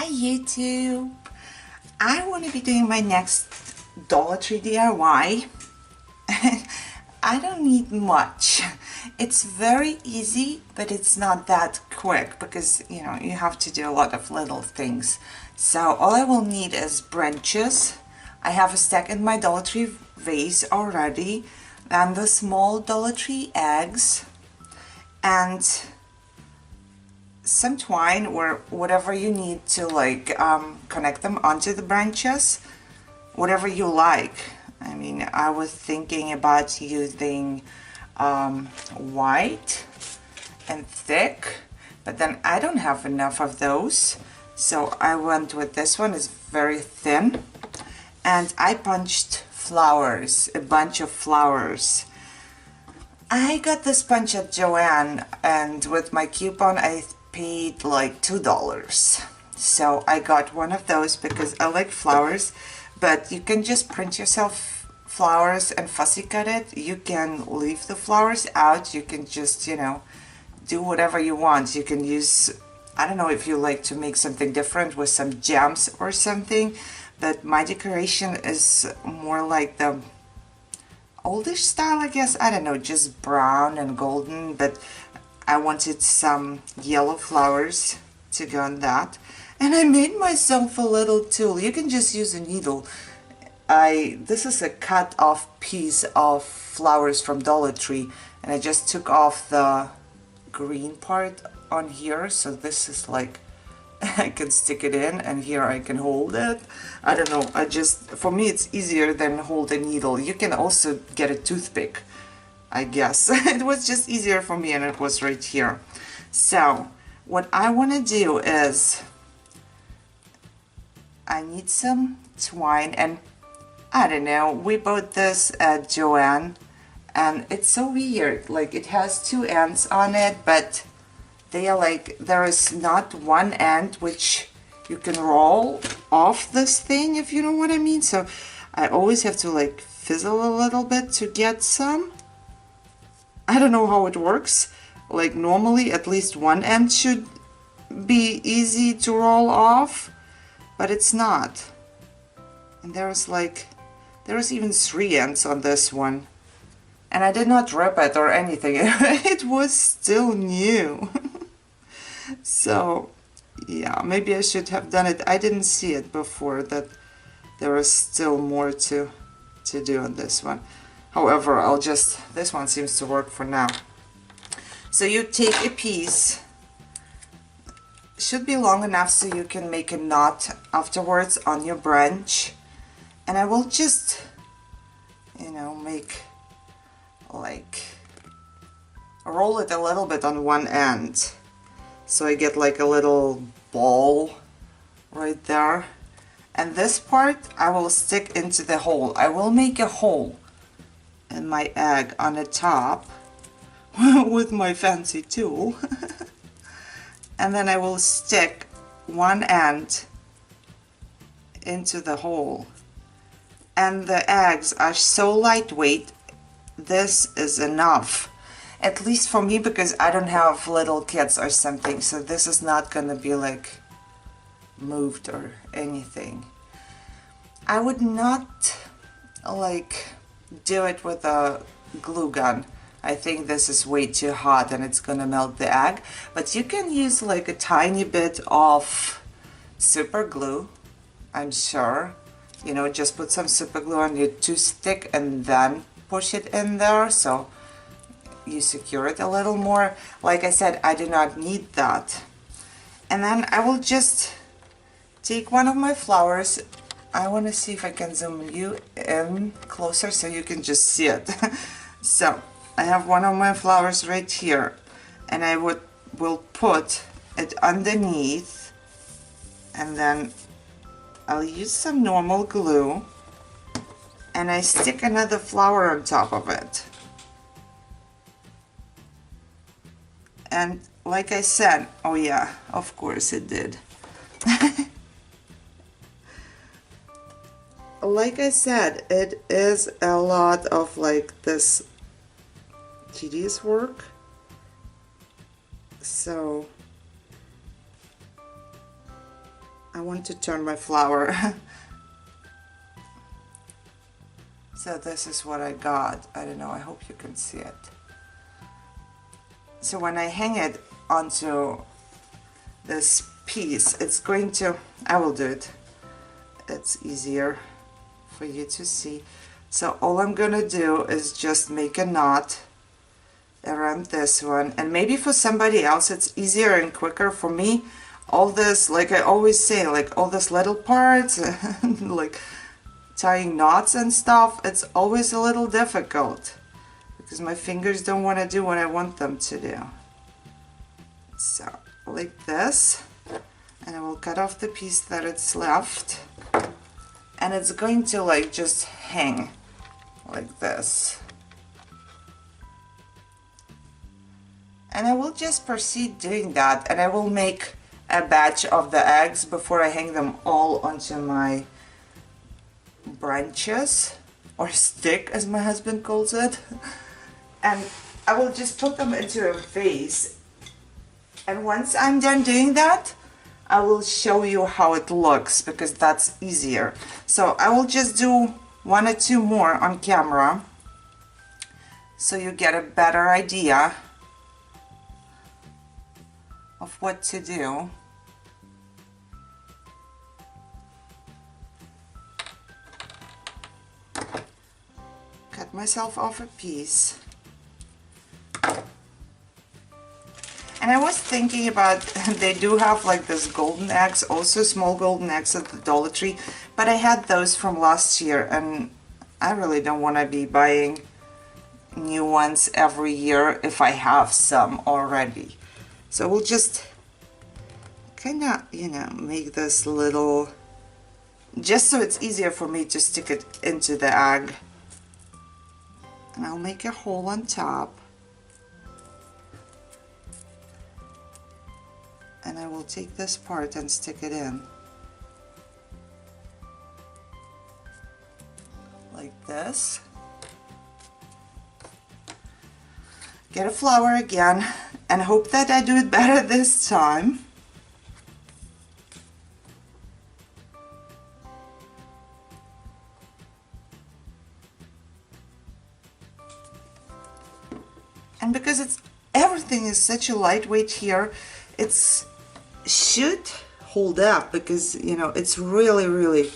Hi YouTube! I want to be doing my next Dollar Tree DIY. I don't need much. It's very easy, but it's not that quick because you have to do a lot of little things. So all I will need is branches. I have a stack in my Dollar Tree vase already, and the small Dollar Tree eggs, and some twine or whatever you need to connect them onto the branches, whatever you like. I mean, I was thinking about using white and thick, but then I don't have enough of those, so I went with this one. It's very thin, and I punched flowers, a bunch of flowers. I got this bunch at Joann, and with my coupon I paid like $2. So I got one of those because I like flowers, but you can just print yourself flowers and fussy cut it. You can leave the flowers out. You can just, do whatever you want. You can use, I don't know if you like to make something different with some gems or something, but my decoration is more like the oldish style, I guess. I don't know, just brown and golden, but I wanted some yellow flowers to go on that. And I made myself a little tool. You can just use a needle. This is a cut off piece of flowers from Dollar Tree, and I just took off the green part on here, so this is like I can stick it in, and here I can hold it. I don't know, for me it's easier than hold a needle. You can also get a toothpick, I guess. It was just easier for me, and it was right here. So what I want to do is I need some twine, and I don't know, we bought this at Joann, and it's so weird. Like, it has two ends on it, but they are like, there is not one end which you can roll off this thing, if you know what I mean. So I always have to like fizzle a little bit to get some. I don't know how it works. Like, normally at least one end should be easy to roll off, but it's not. And there's even 3 ends on this one. And I did not rip it or anything. It was still new. So yeah, maybe I should have done it. I didn't see it before, that there was still more to do on this one. However, this one seems to work for now. So you take a piece, should be long enough so you can make a knot afterwards on your branch, and I will just, make roll it a little bit on one end, so I get like a little ball right there. And this part I will stick into the hole. I will make a hole in my egg on the top with my fancy tool. And then I will stick one end into the hole. And the eggs are so lightweight, this is enough. At least for me, because I don't have little kids or something, so this is not gonna be like moved or anything. I would not do it with a glue gun. I think this is way too hot and it's gonna melt the egg. But you can use like a tiny bit of super glue, I'm sure. Just put some super glue on your toothpick and then push it in there, so you secure it a little more. Like I said, I do not need that. And then I will just take one of my flowers. I want to see if I can zoom you in closer so you can just see it. So I have one of my flowers right here, and I will put it underneath, and then I'll use some normal glue, and I stick another flower on top of it. And like I said, oh yeah, of course it did. Like I said, it is a lot of this tedious work. So I want to turn my flower. So this is what I got. I don't know, I hope you can see it. So when I hang it onto this piece, it's going to, I will do it. It's easier for you to see. So all I'm gonna do is just make a knot around this one, and maybe for somebody else it's easier and quicker. For me, all this, like I always say, like all these little parts like tying knots and stuff, it's always a little difficult because my fingers don't want to do what I want them to do. So like this, and I will cut off the piece that it's left, and it's going to like just hang like this. And I will just proceed doing that, and I will make a batch of the eggs before I hang them all onto my branches, or stick as my husband calls it. And I will just put them into a vase, and once I'm done doing that, I will show you how it looks, because that's easier. So I will just do 1 or 2 more on camera so you get a better idea of what to do. Cut myself off a piece. And I was thinking about, they do have like this golden eggs, also small golden eggs at the Dollar Tree, but I had those from last year, and I really don't want to be buying new ones every year if I have some already. So we'll just kind of, you know, make this little, just so it's easier for me to stick it into the egg. And I'll make a hole on top. And I will take this part and stick it in. Like this. Get a flower again, and hope that I do it better this time. And because everything is such a lightweight here, it's should hold up, because you know it's really, really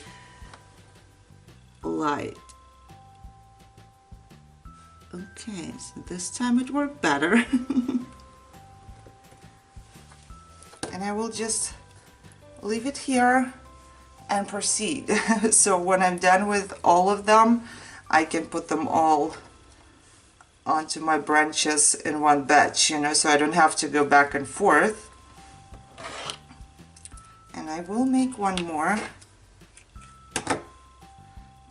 light. Okay, so this time it worked better. And I will just leave it here and proceed. So when I'm done with all of them, I can put them all onto my branches in one batch, you know, so I don't have to go back and forth. And I will make one more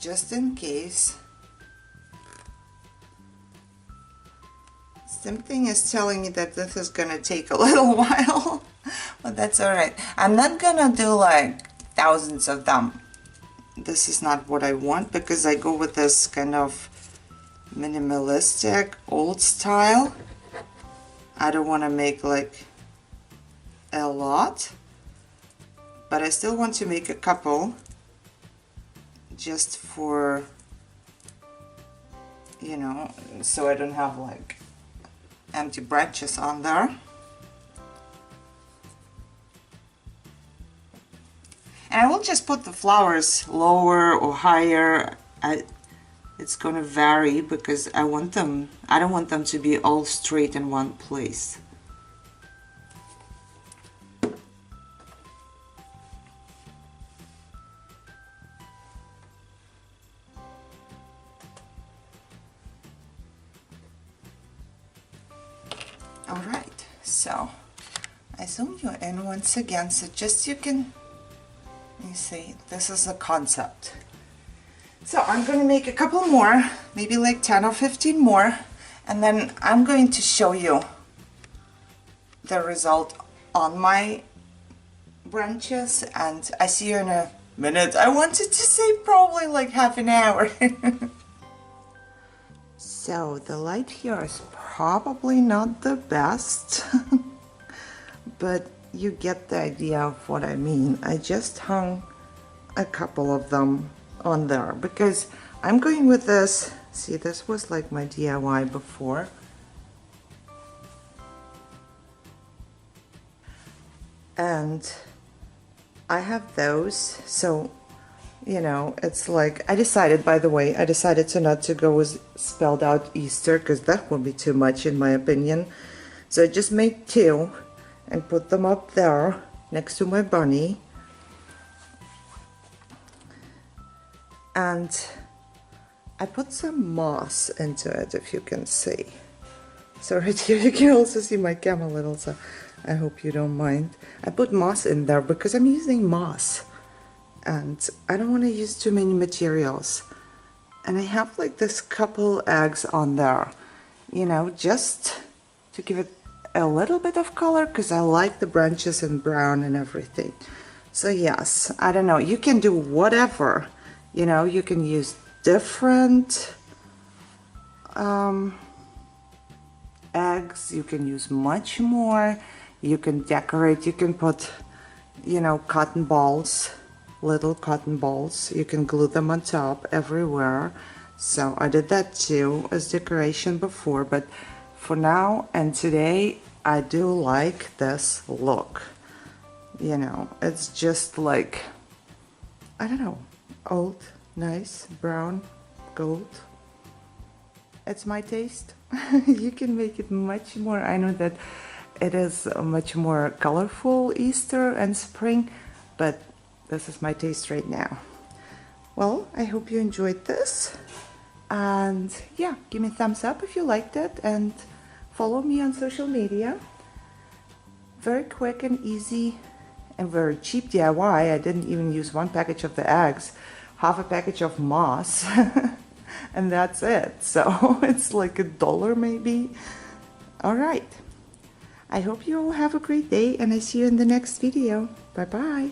just in case. Something is telling me that this is gonna take a little while, but that's all right. I'm not gonna do like thousands of them. This is not what I want, because I go with this kind of minimalistic old style. I don't want to make like a lot, but I still want to make a couple just for, you know, so I don't have like empty branches on there. And I will just put the flowers lower or higher. It's going to vary because I don't want them to be all straight in one place. Alright, so I zoom you in once again, so just you can, you see, this is the concept. So I'm going to make a couple more, maybe like 10 or 15 more, and then I'm going to show you the result on my branches, and I see you in a minute. I wanted to say probably like half an hour. So the light here is probably not the best, but you get the idea of what I mean. I just hung a couple of them on there because I'm going with this. See, this was like my DIY before. And I have those, so you know, it's like, I decided, by the way, I decided to not to go with spelled out Easter because that would be too much in my opinion. So I just made 2 and put them up there next to my bunny. And I put some moss into it, if you can see. So right here you can also see my camera little, so I hope you don't mind. I put moss in there because I'm using moss. And I don't want to use too many materials. And I have like this couple eggs on there, you know, just to give it a little bit of color because I like the branches in brown and everything. So yes, I don't know, you can do whatever, you know, you can use different eggs, you can use much more, you can decorate, you can put, you know, cotton balls, little cotton balls, you can glue them on top everywhere. So I did that too as decoration before, but for now and today I do like this look. You know, it's just like, I don't know, old, nice, brown, gold. It's my taste. You can make it much more, I know that it is a much more colorful Easter and spring, but this is my taste right now. Well, I hope you enjoyed this, and yeah, give me a thumbs up if you liked it, and follow me on social media. Very quick and easy and very cheap DIY. I didn't even use 1 package of the eggs, half a package of moss, and that's it. So it's like $1 maybe. All right. I hope you all have a great day, and I see you in the next video. Bye bye.